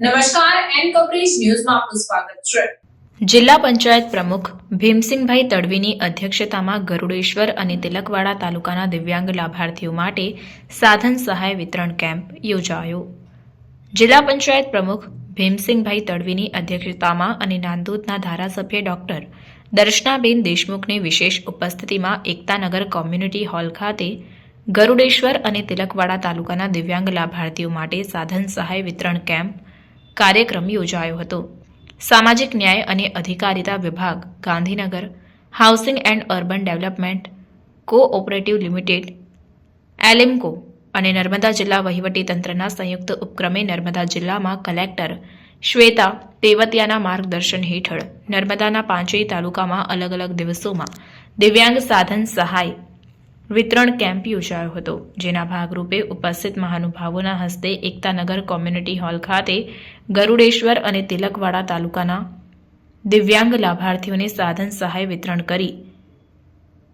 નમસ્કાર, N coverage ન્યૂઝમાં આપનું સ્વાગત છે. જિલ્લા પંચાયત પ્રમુખ ભીમસિંહભાઈ તડવીની અધ્યક્ષતામાં ગરુડેશ્વર અને તિલકવાડા તાલુકાના દિવ્યાંગ લાભાર્થીઓ માટે સાધન સહાય વિતરણ કેમ્પ યોજાયો. જિલ્લા પંચાયત પ્રમુખ ભીમસિંહભાઈ તડવીની અધ્યક્ષતામાં અને નાંદોદના ધારાસભ્ય ડોક્ટર દર્શનાબેન દેશમુખની વિશેષ ઉપસ્થિતિમાં એકતાનગર કોમ્યુનિટી હોલ ખાતે ગરુડેશ્વર અને તિલકવાડા તાલુકાના દિવ્યાંગ લાભાર્થીઓ માટે સાધન સહાય વિતરણ કેમ્પ કાર્યક્રમ યોજાયો હતો. સામાજિક ન્યાય અને અધિકારિતા વિભાગ, Gandhinagar, housing and urban development cooperative limited, Alimco અને નર્મદા જિલ્લા વહીવટીતંત્રના સંયુક્ત ઉપક્રમે નર્મદા જિલ્લામાં કલેક્ટર શ્વેતા તેવતિયાના માર્ગદર્શન હેઠળ નર્મદાના 5 તાલુકામાં અલગ અલગ દિવસોમાં દિવ્યાંગ સાધન સહાય વિતરણ કેમ્પ યોજાયો હતો, જેના ભાગરૂપે ઉપસ્થિત મહાનુભાવોના હસ્તે એકતાનગર કોમ્યુનિટી હોલ ખાતે ગરુડેશ્વર અને તિલકવાડા તાલુકાના દિવ્યાંગ લાભાર્થીઓને સાધન સહાય વિતરણ કરી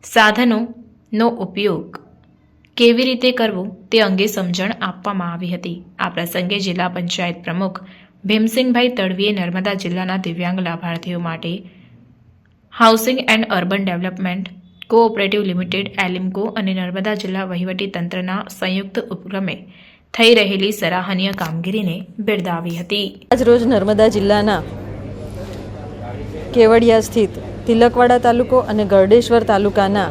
સાધનોનો ઉપયોગ કેવી રીતે કરવો તે અંગે સમજણ આપવામાં આવી હતી. આ પ્રસંગે જિલ્લા પંચાયત પ્રમુખ ભીમસિંહભાઈ તડવીએ નર્મદા જિલ્લાના દિવ્યાંગ લાભાર્થીઓ માટે housing and urban development cooperative limited, Alimco અને નર્મદા જિલ્લા વહીવટીતંત્રના સંયુક્ત ઉપક્રમે થઈ રહેલી સરાહનીય કામગીરીને બિરદાવી હતી. આજરોજ નર્મદા જિલ્લાના કેવડિયા સ્થિત તિલકવાડા તાલુકો અને ગરડેશ્વર તાલુકાના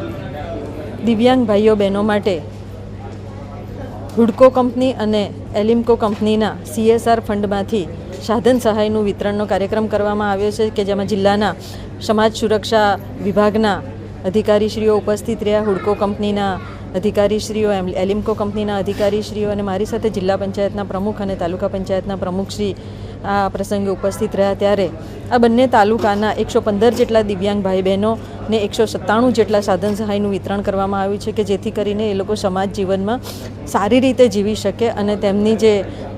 દિવ્યાંગ ભાઈઓ બહેનો માટે હુડકો કંપની અને એલિમ્કો કંપનીના CSR ફંડમાંથી સાધન સહાયનું વિતરણનો કાર્યક્રમ કરવામાં આવ્યો છે, કે જેમાં જિલ્લાના સમાજ સુરક્ષા વિભાગના અધિકારીશ્રીઓ ઉપસ્થિત રહ્યા, હુડકો કંપનીના અધિકારીશ્રીઓ, એલિમ્કો કંપનીના અધિકારીશ્રીઓ અને મારી સાથે જિલ્લા પંચાયતના પ્રમુખ અને તાલુકા પંચાયતના પ્રમુખશ્રી આ પ્રસંગે ઉપસ્થિત રહ્યા. ત્યારે આ બંને તાલુકાના 115 જેટલા દિવ્યાંગ ભાઈ બહેનોને 197 જેટલા સાધન સહાયનું વિતરણ કરવામાં આવ્યું છે, કે જેથી કરીને એ લોકો સમાજ જીવનમાં સારી રીતે જીવી શકે અને તેમની જે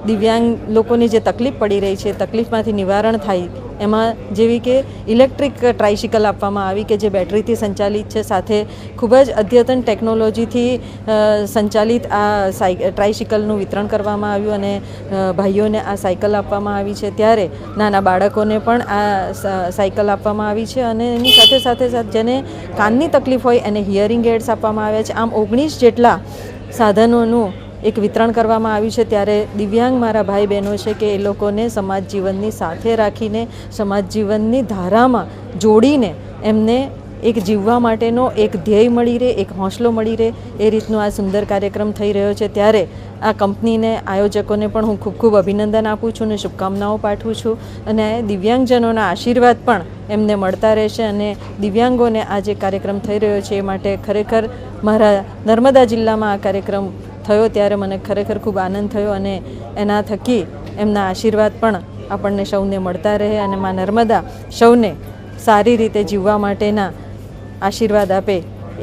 દિવ્યાંગ લોકોની જે તકલીફ પડી રહી છે તકલીફમાંથી નિવારણ થાય. એમાં જેવી કે ઇલેક્ટ્રિક ટ્રાઇસિકલ આપવામાં આવી, કે જે બેટરીથી સંચાલિત છે, સાથે ખૂબ જ અદ્યતન ટેકનોલોજીથી સંચાલિત આ ટ્રાઇસિકલનું વિતરણ કરવામાં આવ્યું અને ભાઈઓને આ સાયકલ આપવામાં આવી છે. ત્યારે નાના બાળકોને પણ આ સાયકલ આપવામાં આવી છે અને એની સાથે સાથે જેને કાનની તકલીફ હોય એને હિયરિંગ એડ્સ આપવામાં આવ્યા છે. આમ 19 જેટલા સાધનોનું એક વિતરણ કરવામાં આવ્યું છે. ત્યારે દિવ્યાંગ મારા ભાઈ બહેનો છે કે એ લોકોને સમાજ જીવનની સાથે રાખીને, સમાજ જીવનની ધારામાં જોડીને એમને એક જીવવા માટેનો એક ધ્યેય મળી રહે, એક હોંસલો મળી રહે, એ રીતનો આ સુંદર કાર્યક્રમ થઈ રહ્યો છે. ત્યારે આ કંપનીને, આયોજકોને પણ હું ખૂબ ખૂબ અભિનંદન આપું છું અને શુભકામનાઓ પાઠવું છું અને દિવ્યાંગજનોના આશીર્વાદ પણ એમને મળતા રહેશે અને દિવ્યાંગોને આ જે કાર્યક્રમ થઈ રહ્યો છે એ માટે ખરેખર મારા નર્મદા જિલ્લામાં આ કાર્યક્રમ થયો ત્યારે મને ખરેખર ખૂબ આનંદ થયો અને એના થકી એમના આશીર્વાદ પણ આપણને સૌને મળતા રહે અને માં નર્મદા સૌને સારી રીતે જીવવા માટેના आशीर्वाद आपे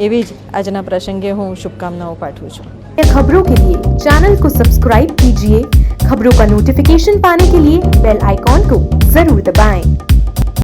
एवी ज आजना प्रसंगे हूँ शुभकामनाओं पाठवूँ छूँ. खबरों के लिए चैनल को सब्सक्राइब कीजिए. खबरों का नोटिफिकेशन पाने के लिए बेल आइकॉन को जरूर दबाएं.